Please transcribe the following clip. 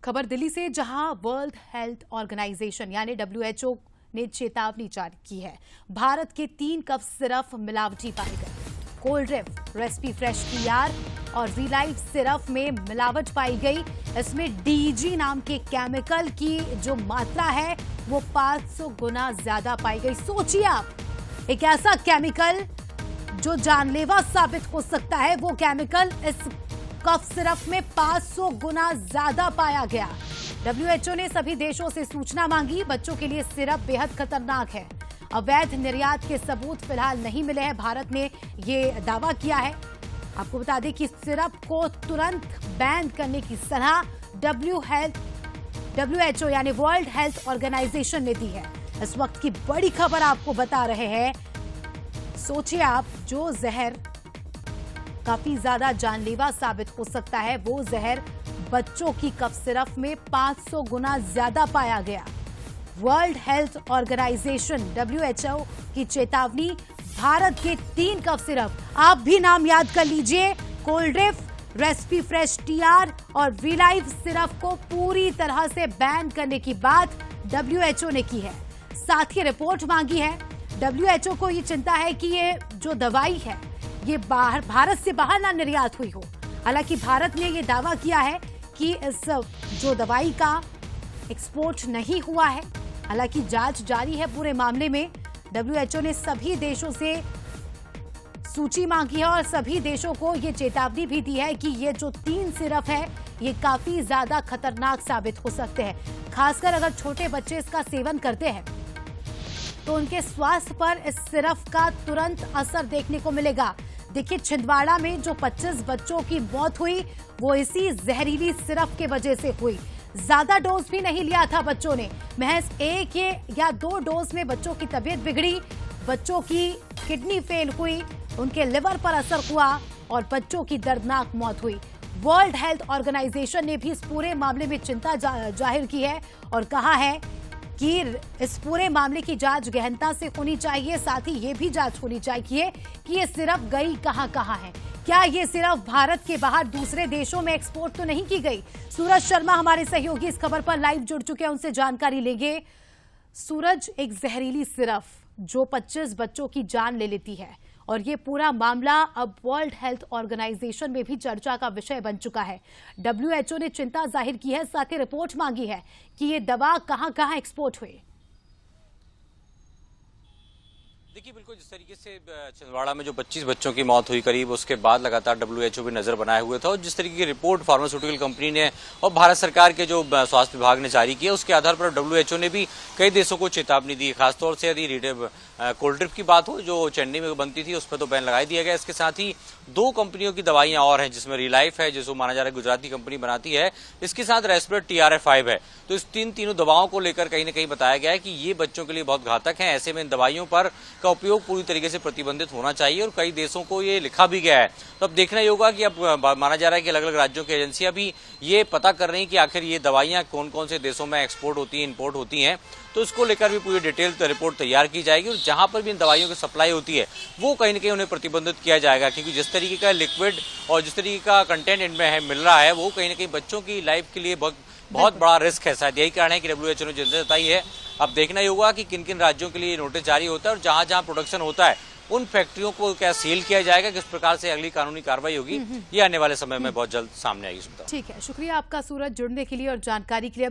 खबर दिल्ली से, जहां वर्ल्ड हेल्थ ऑर्गेनाइजेशन यानी WHO ने चेतावनी जारी की है। भारत के 3 कप सिरप मिलावटी पाए गए। Cold drink, recipe fresh PR और रिलाइव सिरप में मिलावट पाई गई। इसमें DEG नाम के केमिकल की जो मात्रा है वो 500 गुना ज्यादा पाई गई। सोचिए आप, एक ऐसा केमिकल जो जानलेवा साबित हो सकता है, वो केमिकल इस कफ सिरप में 500 गुना ज्यादा पाया गया। WHO ने सभी देशों से सूचना मांगी। बच्चों के लिए सिरप बेहद खतरनाक है। अवैध निर्यात के सबूत फिलहाल नहीं मिले हैं। भारत ने ये दावा किया है। आपको बता दें कि सिरप को तुरंत बैन करने की सलाह WHO यानी वर्ल्ड हेल्थ ऑर्गेनाइजेशन ने दी है। इस वक्त की बड़ी खबर आपको बता रहे हैं। सोचिए आप, जो जहर काफी ज्यादा जानलेवा साबित हो सकता है, वो जहर बच्चों की कफ सिरप में 500 गुना ज्यादा पाया गया। वर्ल्ड हेल्थ ऑर्गेनाइजेशन WHO की चेतावनी। भारत के 3 कप सिरप, आप भी नाम याद कर लीजिए, cold drink, recipe fresh TR और रिलाइव सिरप को पूरी तरह से बैन करने की बात WHO ने की है। साथ ही रिपोर्ट मांगी है। WHO को ये चिंता है कि ये जो दवाई है ये भारत से बाहर ना निर्यात हुई हो। हालांकि भारत ने ये दावा किया है कि इस जो दवाई का एक्सपोर्ट नहीं हुआ है। हालांकि जांच जारी है पूरे मामले में। WHO ने सभी देशों से सूची मांगी है और सभी देशों को ये चेतावनी भी दी है कि ये जो 3 सिरप है ये काफी ज्यादा खतरनाक साबित हो सकते हैं। खासकर अगर छोटे बच्चे इसका सेवन करते हैं तो उनके स्वास्थ्य पर इस सिरप का तुरंत असर देखने को मिलेगा। देखिए, छिंदवाड़ा में जो 25 बच्चों की मौत हुई वो इसी जहरीली सिरप के वजह से हुई। ज्यादा डोज भी नहीं लिया था बच्चों ने, महज 1 या 2 डोज में बच्चों की तबीयत बिगड़ी, बच्चों की किडनी फेल हुई, उनके लिवर पर असर हुआ और बच्चों की दर्दनाक मौत हुई। वर्ल्ड हेल्थ ऑर्गेनाइजेशन ने भी इस पूरे मामले में चिंता जाहिर की है और कहा है कि इस पूरे मामले की जांच गहनता से होनी चाहिए। साथ ही ये भी जांच होनी चाहिए कि ये सिरप गई कहां है। क्या ये सिरप भारत के बाहर दूसरे देशों में एक्सपोर्ट तो नहीं की गई? सूरज शर्मा हमारे सहयोगी इस खबर पर लाइव जुड़ चुके हैं, उनसे जानकारी लेंगे। सूरज, एक जहरीली सिरप जो 25 बच्चों की जान ले लेती है और ये पूरा मामला अब वर्ल्ड हेल्थ ऑर्गेनाइजेशन में भी चर्चा का विषय बन चुका है। WHO ने चिंता जाहिर की है, साथ ही रिपोर्ट मांगी है कि ये दवा कहां एक्सपोर्ट हुई। देखिए, बिल्कुल जिस तरीके से छिंदवाड़ा में जो 25 बच्चों की मौत हुई करीब, उसके बाद लगातार WHO भी नजर बनाए हुए था और जिस तरीके की रिपोर्ट फार्मास्यूटिकल कंपनी ने और भारत सरकार के जो स्वास्थ्य विभाग ने जारी किया, उसके आधार पर WHO ने भी कई देशों को चेतावनी दी। खासतौर से यदि कोल्ड ड्रिंक की बात हो जो चेन्नई में बनती थी, उस पर तो बैन लगा दिया गया। इसके साथ ही 2 कंपनियों की दवाइयां और हैं, जिसमें रिलाइफ है, जिसको माना जा रहा है गुजराती कंपनी बनाती है, इसके साथ रेस्पिरेट TRF5 है। तो इस तीनों दवाओं को लेकर कहीं न कहीं बताया गया है कि ये बच्चों के लिए बहुत घातक है। ऐसे में इन दवाइयों पर का उपयोग पूरी तरीके से प्रतिबंधित होना चाहिए और कई देशों को ये लिखा भी गया है। तो अब देखना ही होगा कि अब माना जा रहा है कि अलग अलग राज्यों की एजेंसियां भी ये पता कर रही हैं कि आखिर ये दवाइयां कौन कौन से देशों में एक्सपोर्ट होती हैं, इंपोर्ट होती हैं। तो इसको लेकर भी पूरी डिटेल रिपोर्ट तैयार की जाएगी और जहां पर भी इन दवाइयों की सप्लाई होती है वो कहीं न कहीं उन्हें प्रतिबंधित किया जाएगा, क्योंकि जिस तरीके का लिक्विड और जिस तरीके का कंटेंट इनमें मिल रहा है वो कहीं न कहीं बच्चों की लाइफ के लिए बहुत बड़ा रिस्क है। शायद यही कारण है कि WHO ने चिंता जताई है। अब देखना ही होगा कि किन किन राज्यों के लिए नोटिस जारी होता है और जहां जहां प्रोडक्शन होता है उन फैक्ट्रियों को क्या सील किया जाएगा, किस प्रकार से अगली कानूनी कार्रवाई होगी, ये आने वाले समय में बहुत जल्द सामने आएगी। ठीक है, शुक्रिया आपका सूरज, जुड़ने के लिए और जानकारी के लिए।